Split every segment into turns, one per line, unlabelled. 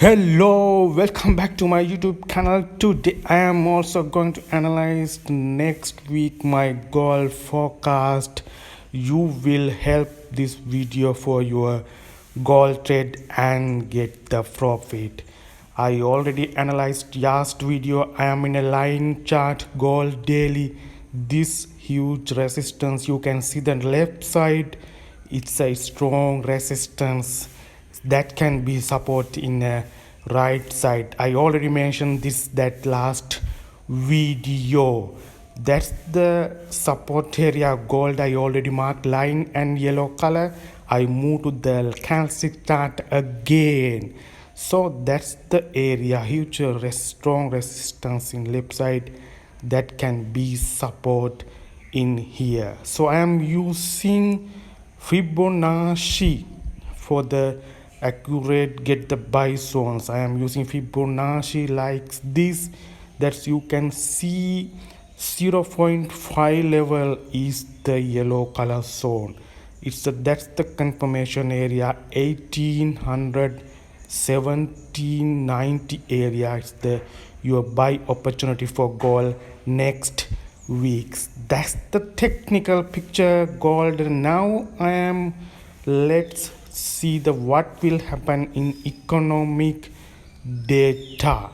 Hello, welcome back to my YouTube channel. Today I am also going to analyze next week my gold forecast. You will help this video for your gold trade and get the profit. I already analyzed last video. I am in a line chart gold daily. This huge resistance, you can see the left side, it's a strong resistance that can be support in a right side. I already mentioned that last video. That's the support area gold. I already marked line and yellow color. I move to the candlestick chart again. So that's the area, huge strong resistance in left side that can be support in here. So I am using Fibonacci for the accurate get the buy zones. I am using Fibonacci like this, that you can see 0.5 level is the yellow color zone. That's the confirmation area. 1800 1790 area is the your buy opportunity for gold next weeks. That's the technical picture gold. Now let's see what will happen in economic data.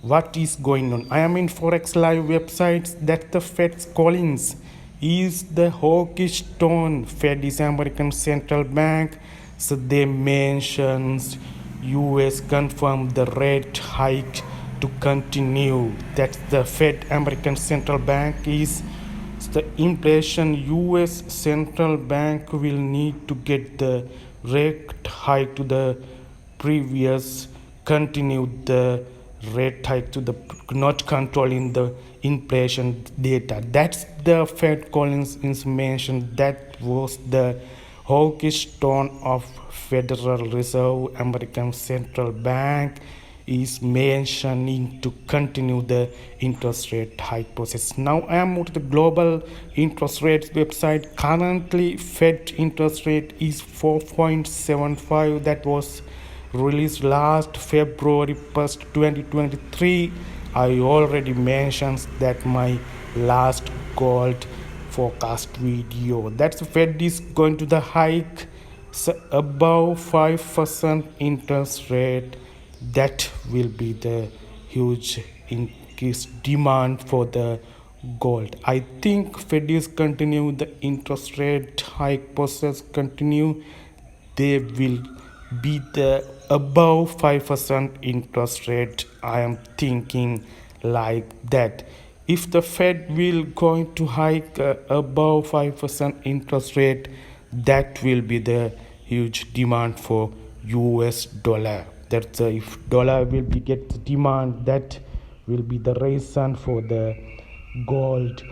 What is going on? I am in Forex live websites. That the Fed's Collins is the hawkish tone. Fed is American Central Bank, so they mentions US confirmed the rate hike to continue. That's the Fed American Central Bank is the inflation. US Central Bank will need to get the rate hike to the previous, continue the rate hike to the not controlling the inflation data. That's the Fed Collins information. That was the hawkish tone of Federal Reserve American Central Bank is mentioning to continue the interest rate hike process. Now I am moved to the global interest rates website. Currently Fed interest rate is 4.75. that was released last February 1st 2023. I already mentioned that my last gold forecast video. That's Fed is going to the hike, so above 5% interest rate. That will be the huge increased demand for the gold. I think Fed is continue the interest rate hike process continue. They will be the above 5% interest rate. I am thinking like that. If the Fed will going to hike above 5% interest rate, that will be the huge demand for US dollar. That's if dollar will be get demand, that will be the reason for the gold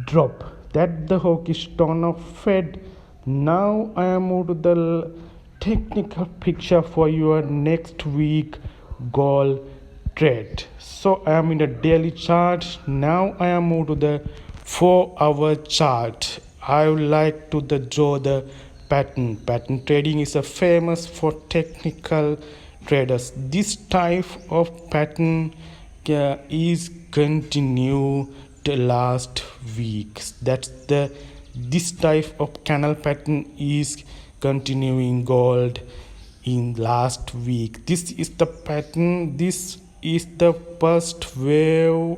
drop. That the hawkish tone of Fed. Now I am moved to the technical picture for your next week gold trade. So I am in the daily chart. Now I am moved to the 4-hour chart. I would like to draw the pattern. Pattern trading is a famous for technical traders. This type of pattern is continue the last weeks. That's this type of candle pattern is continuing gold in last week. This is the pattern. This is the first wave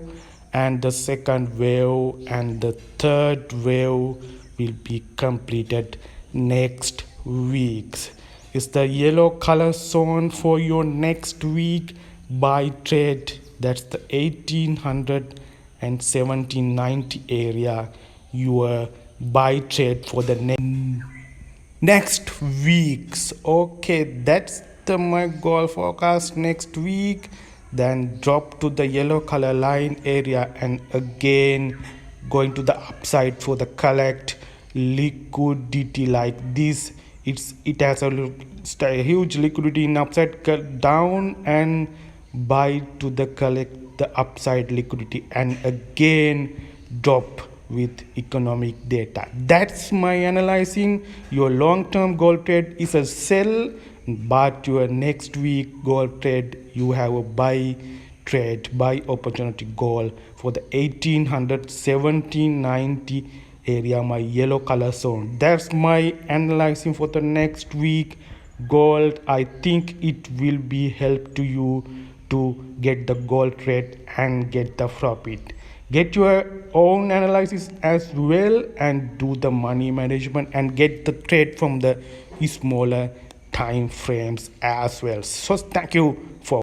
and the second wave and the third wave will be completed next weeks. Is the yellow color zone for your next week buy trade. That's the 1800 and 1790 area, your buy trade for the next weeks. Okay, that's my goal forecast next week. Then drop to the yellow color line area and again going to the upside for the collect liquidity like this. It has a huge liquidity in upside down and buy to the collect the upside liquidity and again drop with economic data. That's my analyzing. Your long-term gold trade is a sell but your next week gold trade, you have a buy trade, buy opportunity goal for the 1800 1790 area, my yellow color zone. That's my analyzing for the next week gold. I think it will be help to you to get the gold trade and get the profit. Get your own analysis as well and do the money management and get the trade from the smaller time frames as well. So thank you for